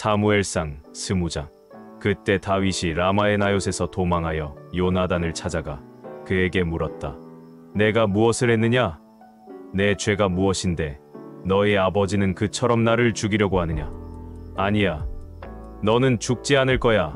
사무엘상 20장. 그때 다윗이 라마의 나요스에서 도망하여 요나단을 찾아가 그에게 물었다. 내가 무엇을 했느냐? 내 죄가 무엇인데 너의 아버지는 그처럼 나를 죽이려고 하느냐? 아니야. 너는 죽지 않을 거야.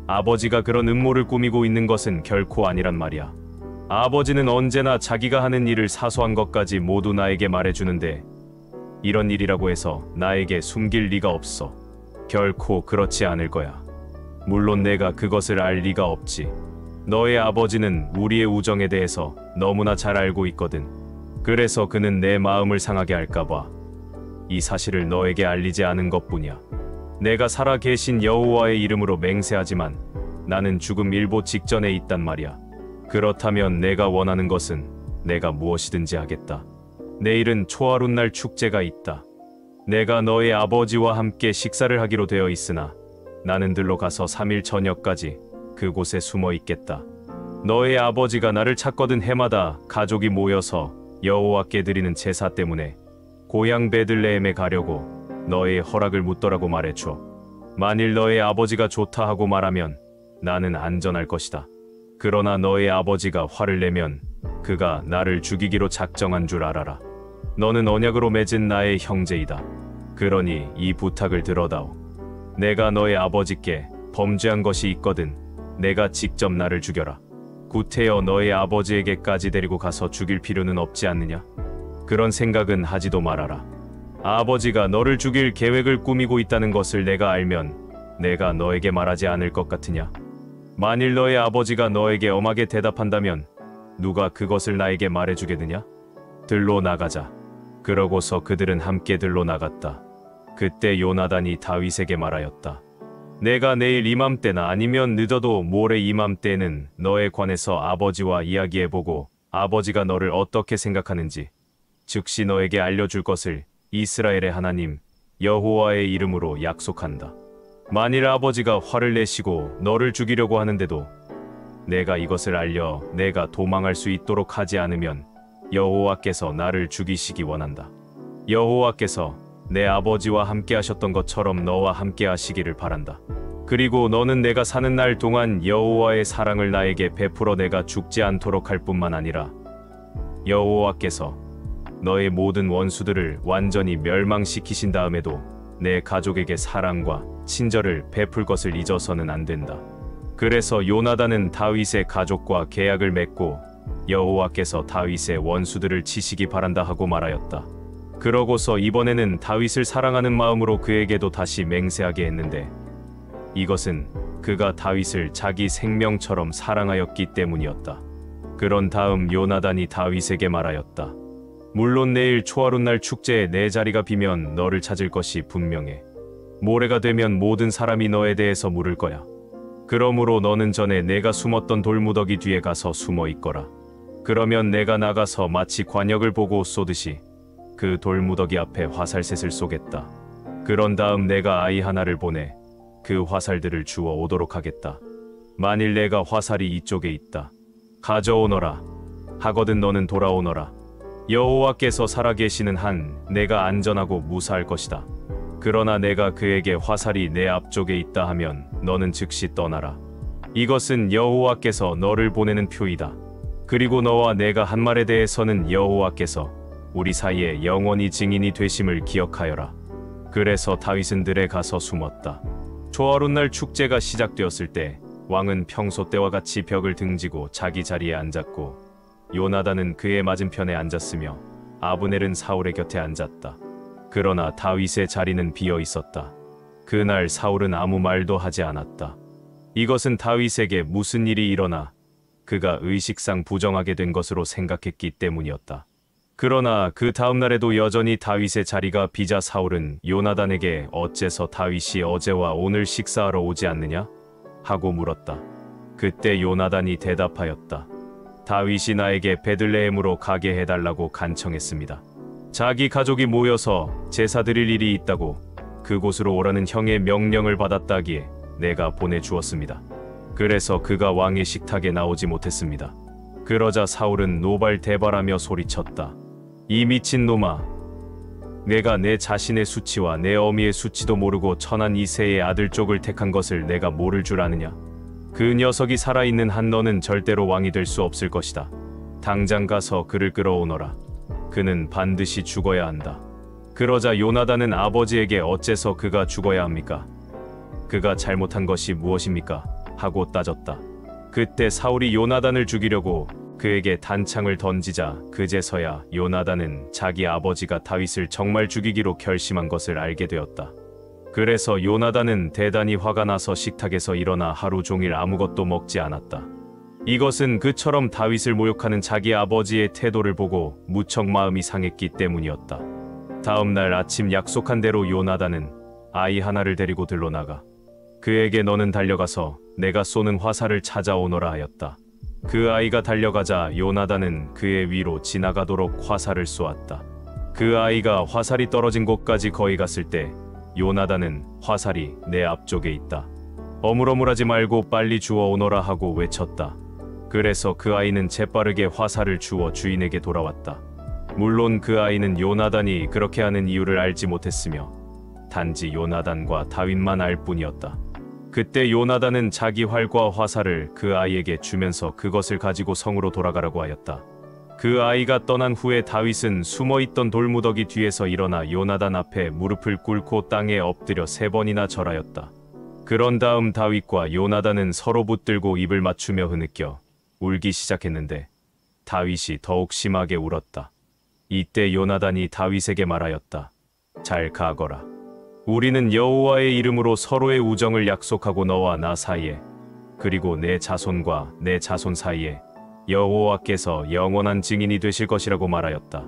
아버지가 그런 음모를 꾸미고 있는 것은 결코 아니란 말이야. 아버지는 언제나 자기가 하는 일을 사소한 것까지 모두 나에게 말해주는데 이런 일이라고 해서 나에게 숨길 리가 없어. 결코 그렇지 않을 거야. 물론 내가 그것을 알 리가 없지. 너의 아버지는 우리의 우정에 대해서 너무나 잘 알고 있거든. 그래서 그는 내 마음을 상하게 할까봐 이 사실을 너에게 알리지 않은 것뿐이야. 내가 살아 계신 여호와의 이름으로 맹세하지만 나는 죽음 일보 직전에 있단 말이야. 그렇다면 내가 원하는 것은 내가 무엇이든지 하겠다. 내일은 초하룻날 축제가 있다. 내가 너의 아버지와 함께 식사를 하기로 되어 있으나 나는 들로 가서 3일 저녁까지 그곳에 숨어 있겠다. 너의 아버지가 나를 찾거든 해마다 가족이 모여서 여호와께 드리는 제사 때문에 고향 베들레헴에 가려고 너의 허락을 묻더라고 말해줘. 만일 너의 아버지가 좋다 하고 말하면 나는 안전할 것이다. 그러나 너의 아버지가 화를 내면 그가 나를 죽이기로 작정한 줄 알아라. 너는 언약으로 맺은 나의 형제이다. 그러니 이 부탁을 들어다오. 내가 너의 아버지께 범죄한 것이 있거든 내가 직접 나를 죽여라. 구태여 너의 아버지에게까지 데리고 가서 죽일 필요는 없지 않느냐? 그런 생각은 하지도 말아라. 아버지가 너를 죽일 계획을 꾸미고 있다는 것을 내가 알면 내가 너에게 말하지 않을 것 같으냐? 만일 너의 아버지가 너에게 엄하게 대답한다면 누가 그것을 나에게 말해주겠느냐? 들로 나가자. 그러고서 그들은 함께 들로 나갔다. 그때 요나단이 다윗에게 말하였다. 내가 내일 이맘때나 아니면 늦어도 모레 이맘때는 너에 관해서 아버지와 이야기해보고 아버지가 너를 어떻게 생각하는지 즉시 너에게 알려줄 것을 이스라엘의 하나님 여호와의 이름으로 약속한다. 만일 아버지가 화를 내시고 너를 죽이려고 하는데도 내가 이것을 알려 내가 도망할 수 있도록 하지 않으면 여호와께서 나를 죽이시기 원한다. 여호와께서 내 아버지와 함께 하셨던 것처럼 너와 함께 하시기를 바란다. 그리고 너는 내가 사는 날 동안 여호와의 사랑을 나에게 베풀어 내가 죽지 않도록 할 뿐만 아니라 여호와께서 너의 모든 원수들을 완전히 멸망시키신 다음에도 내 가족에게 사랑과 친절을 베풀 것을 잊어서는 안 된다. 그래서 요나단은 다윗의 가족과 계약을 맺고 여호와께서 다윗의 원수들을 치시기 바란다 하고 말하였다. 그러고서 이번에는 다윗을 사랑하는 마음으로 그에게도 다시 맹세하게 했는데 이것은 그가 다윗을 자기 생명처럼 사랑하였기 때문이었다. 그런 다음 요나단이 다윗에게 말하였다. 물론 내일 초하룻날 축제에 내 자리가 비면 너를 찾을 것이 분명해. 모레가 되면 모든 사람이 너에 대해서 물을 거야. 그러므로 너는 전에 내가 숨었던 돌무더기 뒤에 가서 숨어 있거라. 그러면 내가 나가서 마치 관역을 보고 쏘듯이 그 돌무더기 앞에 화살셋을 쏘겠다. 그런 다음 내가 아이 하나를 보내 그 화살들을 주워 오도록 하겠다. 만일 내가 화살이 이쪽에 있다. 가져오너라. 하거든 너는 돌아오너라. 여호와께서 살아계시는 한 내가 안전하고 무사할 것이다. 그러나 내가 그에게 화살이 내 앞쪽에 있다 하면 너는 즉시 떠나라. 이것은 여호와께서 너를 보내는 표이다. 그리고 너와 내가 한 말에 대해서는 여호와께서 우리 사이에 영원히 증인이 되심을 기억하여라. 그래서 다윗은 들에 가서 숨었다. 초하룻날 축제가 시작되었을 때 왕은 평소 때와 같이 벽을 등지고 자기 자리에 앉았고 요나단은 그의 맞은편에 앉았으며 아브넬은 사울의 곁에 앉았다. 그러나 다윗의 자리는 비어 있었다. 그날 사울은 아무 말도 하지 않았다. 이것은 다윗에게 무슨 일이 일어나 그가 의식상 부정하게 된 것으로 생각했기 때문이었다. 그러나 그 다음 날에도 여전히 다윗의 자리가 비자 사울은 요나단에게 어째서 다윗이 어제와 오늘 식사하러 오지 않느냐? 하고 물었다. 그때 요나단이 대답하였다. 다윗이 나에게 베들레헴으로 가게 해달라고 간청했습니다. 자기 가족이 모여서 제사 드릴 일이 있다고 그곳으로 오라는 형의 명령을 받았다기에 내가 보내주었습니다. 그래서 그가 왕의 식탁에 나오지 못했습니다. 그러자 사울은 노발대발하며 소리쳤다. 이 미친놈아, 내가 내 자신의 수치와 내 어미의 수치도 모르고 천한 이새의 아들 쪽을 택한 것을 내가 모를 줄 아느냐? 그 녀석이 살아있는 한 너는 절대로 왕이 될 수 없을 것이다. 당장 가서 그를 끌어오너라. 그는 반드시 죽어야 한다. 그러자 요나단은 아버지에게 어째서 그가 죽어야 합니까? 그가 잘못한 것이 무엇입니까? 하고 따졌다. 그때 사울이 요나단을 죽이려고 그에게 단창을 던지자 그제서야 요나단은 자기 아버지가 다윗을 정말 죽이기로 결심한 것을 알게 되었다. 그래서 요나단은 대단히 화가 나서 식탁에서 일어나 하루 종일 아무것도 먹지 않았다. 이것은 그처럼 다윗을 모욕하는 자기 아버지의 태도를 보고 무척 마음이 상했기 때문이었다. 다음 날 아침 약속한 대로 요나단은 아이 하나를 데리고 들러나가 그에게 너는 달려가서 내가 쏘는 화살을 찾아오너라 하였다. 그 아이가 달려가자 요나단은 그의 위로 지나가도록 화살을 쏘았다. 그 아이가 화살이 떨어진 곳까지 거의 갔을 때 요나단은 화살이 내 앞쪽에 있다. 어물어물하지 말고 빨리 주워 오너라 하고 외쳤다. 그래서 그 아이는 재빠르게 화살을 주워 주인에게 돌아왔다. 물론 그 아이는 요나단이 그렇게 하는 이유를 알지 못했으며 단지 요나단과 다윗만 알 뿐이었다. 그때 요나단은 자기 활과 화살을 그 아이에게 주면서 그것을 가지고 성으로 돌아가라고 하였다. 그 아이가 떠난 후에 다윗은 숨어있던 돌무더기 뒤에서 일어나 요나단 앞에 무릎을 꿇고 땅에 엎드려 3번이나 절하였다. 그런 다음 다윗과 요나단은 서로 붙들고 입을 맞추며 흐느껴 울기 시작했는데 다윗이 더욱 심하게 울었다. 이때 요나단이 다윗에게 말하였다. 잘 가거라. 우리는 여호와의 이름으로 서로의 우정을 약속하고 너와 나 사이에 그리고 내 자손과 내 자손 사이에 여호와께서 영원한 증인이 되실 것이라고 말하였다.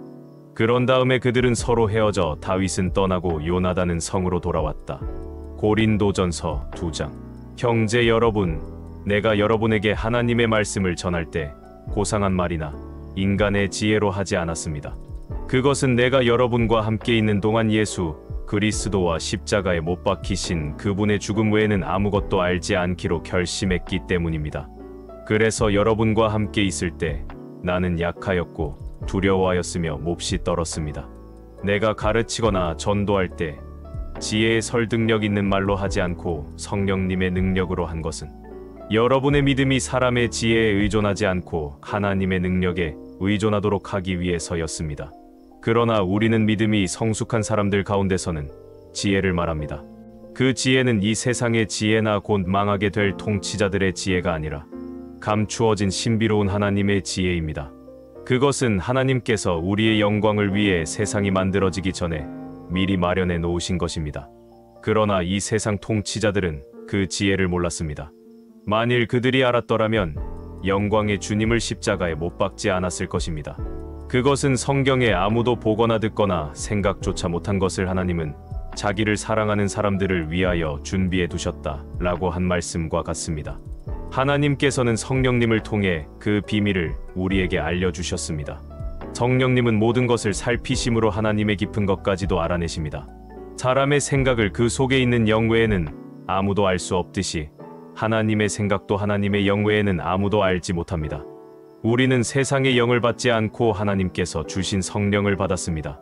그런 다음에 그들은 서로 헤어져 다윗은 떠나고 요나단은 성으로 돌아왔다. 고린도전서 2장. 형제 여러분, 내가 여러분에게 하나님의 말씀을 전할 때 고상한 말이나 인간의 지혜로 하지 않았습니다. 그것은 내가 여러분과 함께 있는 동안 예수 그리스도와 십자가에 못 박히신 그분의 죽음 외에는 아무것도 알지 않기로 결심했기 때문입니다. 그래서 여러분과 함께 있을 때 나는 약하였고 두려워하였으며 몹시 떨었습니다. 내가 가르치거나 전도할 때 지혜의 설득력 있는 말로 하지 않고 성령님의 능력으로 한 것은 여러분의 믿음이 사람의 지혜에 의존하지 않고 하나님의 능력에 의존하도록 하기 위해서였습니다. 그러나 우리는 믿음이 성숙한 사람들 가운데서는 지혜를 말합니다. 그 지혜는 이 세상의 지혜나 곧 망하게 될 통치자들의 지혜가 아니라 감추어진 신비로운 하나님의 지혜입니다. 그것은 하나님께서 우리의 영광을 위해 세상이 만들어지기 전에 미리 마련해 놓으신 것입니다. 그러나 이 세상 통치자들은 그 지혜를 몰랐습니다. 만일 그들이 알았더라면 영광의 주님을 십자가에 못 박지 않았을 것입니다. 그것은 성경에 아무도 보거나 듣거나 생각조차 못한 것을 하나님은 자기를 사랑하는 사람들을 위하여 준비해 두셨다 라고 한 말씀과 같습니다. 하나님께서는 성령님을 통해 그 비밀을 우리에게 알려주셨습니다. 성령님은 모든 것을 살피심으로 하나님의 깊은 것까지도 알아내십니다. 사람의 생각을 그 속에 있는 영 외에는 아무도 알 수 없듯이 하나님의 생각도 하나님의 영 외에는 아무도 알지 못합니다. 우리는 세상의 영을 받지 않고 하나님께서 주신 성령을 받았습니다.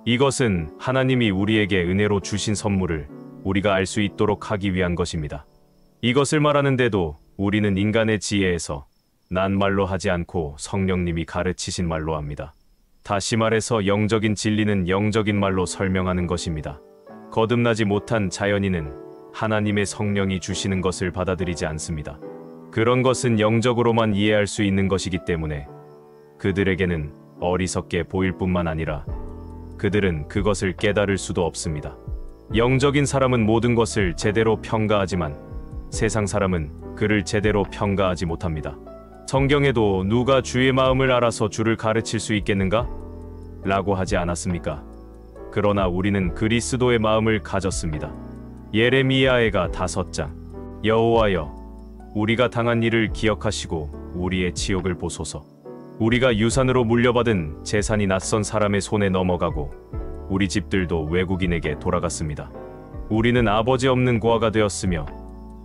이것은 하나님이 우리에게 은혜로 주신 선물을 우리가 알 수 있도록 하기 위한 것입니다. 이것을 말하는데도 우리는 인간의 지혜에서 난 말로 하지 않고 성령님이 가르치신 말로 합니다. 다시 말해서 영적인 진리는 영적인 말로 설명하는 것입니다. 거듭나지 못한 자연인은 하나님의 성령이 주시는 것을 받아들이지 않습니다. 그런 것은 영적으로만 이해할 수 있는 것이기 때문에 그들에게는 어리석게 보일 뿐만 아니라 그들은 그것을 깨달을 수도 없습니다. 영적인 사람은 모든 것을 제대로 평가하지만 세상 사람은 그를 제대로 평가하지 못합니다. 성경에도 누가 주의 마음을 알아서 주를 가르칠 수 있겠는가? 라고 하지 않았습니까? 그러나 우리는 그리스도의 마음을 가졌습니다. 예레미야해가 5장. 여호와여, 우리가 당한 일을 기억하시고 우리의 치욕을 보소서. 우리가 유산으로 물려받은 재산이 낯선 사람의 손에 넘어가고 우리 집들도 외국인에게 돌아갔습니다. 우리는 아버지 없는 고아가 되었으며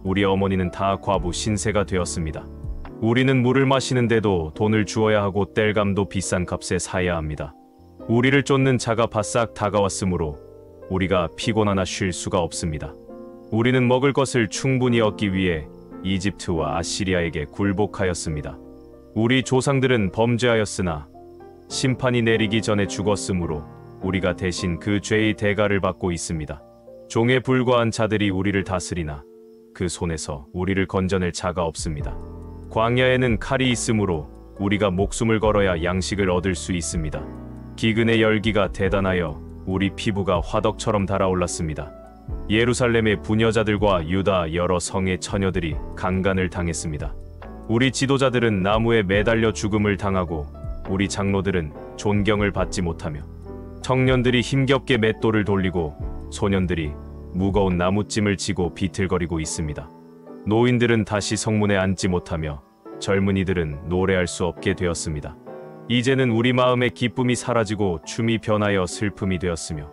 우리 어머니는 다 과부 신세가 되었습니다. 우리는 물을 마시는데도 돈을 주어야 하고 땔감도 비싼 값에 사야 합니다. 우리를 쫓는 자가 바싹 다가왔으므로 우리가 피곤하나 쉴 수가 없습니다. 우리는 먹을 것을 충분히 얻기 위해 이집트와 아시리아에게 굴복하였습니다. 우리 조상들은 범죄하였으나 심판이 내리기 전에 죽었으므로 우리가 대신 그 죄의 대가를 받고 있습니다. 종에 불과한 자들이 우리를 다스리나 그 손에서 우리를 건져낼 자가 없습니다. 광야에는 칼이 있으므로 우리가 목숨을 걸어야 양식을 얻을 수 있습니다. 기근의 열기가 대단하여 우리 피부가 화덕처럼 달아올랐습니다. 예루살렘의 부녀자들과 유다 여러 성의 처녀들이 강간을 당했습니다. 우리 지도자들은 나무에 매달려 죽음을 당하고 우리 장로들은 존경을 받지 못하며 청년들이 힘겹게 맷돌을 돌리고 소년들이 무거운 나무찜을 지고 비틀거리고 있습니다. 노인들은 다시 성문에 앉지 못하며 젊은이들은 노래할 수 없게 되었습니다. 이제는 우리 마음의 기쁨이 사라지고 춤이 변하여 슬픔이 되었으며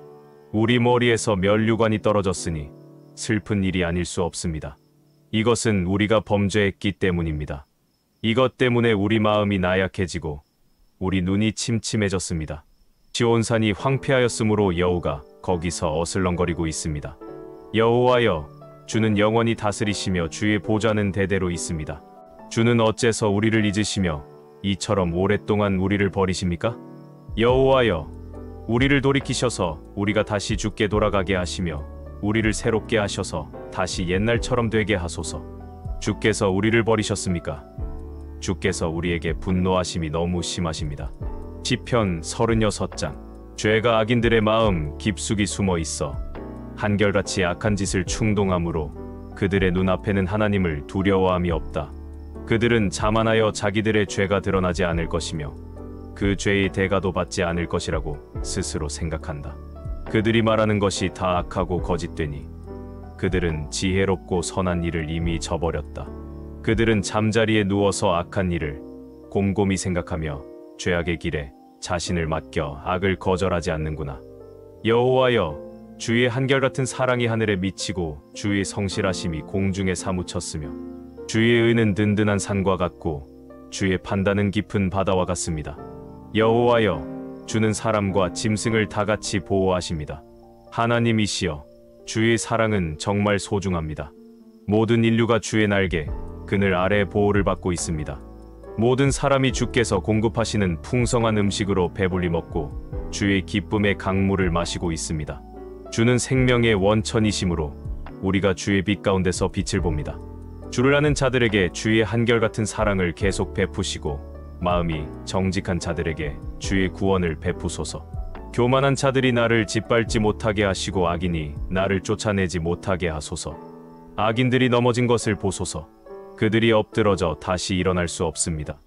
우리 머리에서 면류관이 떨어졌으니 슬픈 일이 아닐 수 없습니다. 이것은 우리가 범죄했기 때문입니다. 이것 때문에 우리 마음이 나약해지고 우리 눈이 침침해졌습니다. 시온산이 황폐하였으므로 여호가 거기서 어슬렁거리고 있습니다. 여호와여, 주는 영원히 다스리시며 주의 보좌는 대대로 있습니다. 주는 어째서 우리를 잊으시며 이처럼 오랫동안 우리를 버리십니까? 여호와여, 우리를 돌이키셔서 우리가 다시 주께 돌아가게 하시며 우리를 새롭게 하셔서 다시 옛날처럼 되게 하소서. 주께서 우리를 버리셨습니까? 주께서 우리에게 분노하심이 너무 심하십니다. 시편 36장. 죄가 악인들의 마음 깊숙이 숨어 있어 한결같이 악한 짓을 충동함으로 그들의 눈앞에는 하나님을 두려워함이 없다. 그들은 자만하여 자기들의 죄가 드러나지 않을 것이며 그 죄의 대가도 받지 않을 것이라고 스스로 생각한다. 그들이 말하는 것이 다 악하고 거짓되니 그들은 지혜롭고 선한 일을 이미 저버렸다. 그들은 잠자리에 누워서 악한 일을 곰곰이 생각하며 죄악의 길에 자신을 맡겨 악을 거절하지 않는구나. 여호와여, 주의 한결같은 사랑이 하늘에 미치고 주의 성실하심이 공중에 사무쳤으며 주의 의는 든든한 산과 같고 주의 판단은 깊은 바다와 같습니다. 여호와여, 주는 사람과 짐승을 다같이 보호하십니다. 하나님이시여, 주의 사랑은 정말 소중합니다. 모든 인류가 주의 날개, 그늘 아래 보호를 받고 있습니다. 모든 사람이 주께서 공급하시는 풍성한 음식으로 배불리 먹고 주의 기쁨의 강물을 마시고 있습니다. 주는 생명의 원천이시므로 우리가 주의 빛 가운데서 빛을 봅니다. 주를 아는 자들에게 주의 한결같은 사랑을 계속 베푸시고 마음이 정직한 자들에게 주의 구원을 베푸소서. 교만한 자들이 나를 짓밟지 못하게 하시고 악인이 나를 쫓아내지 못하게 하소서. 악인들이 넘어진 것을 보소서. 그들이 엎드러져 다시 일어날 수 없습니다.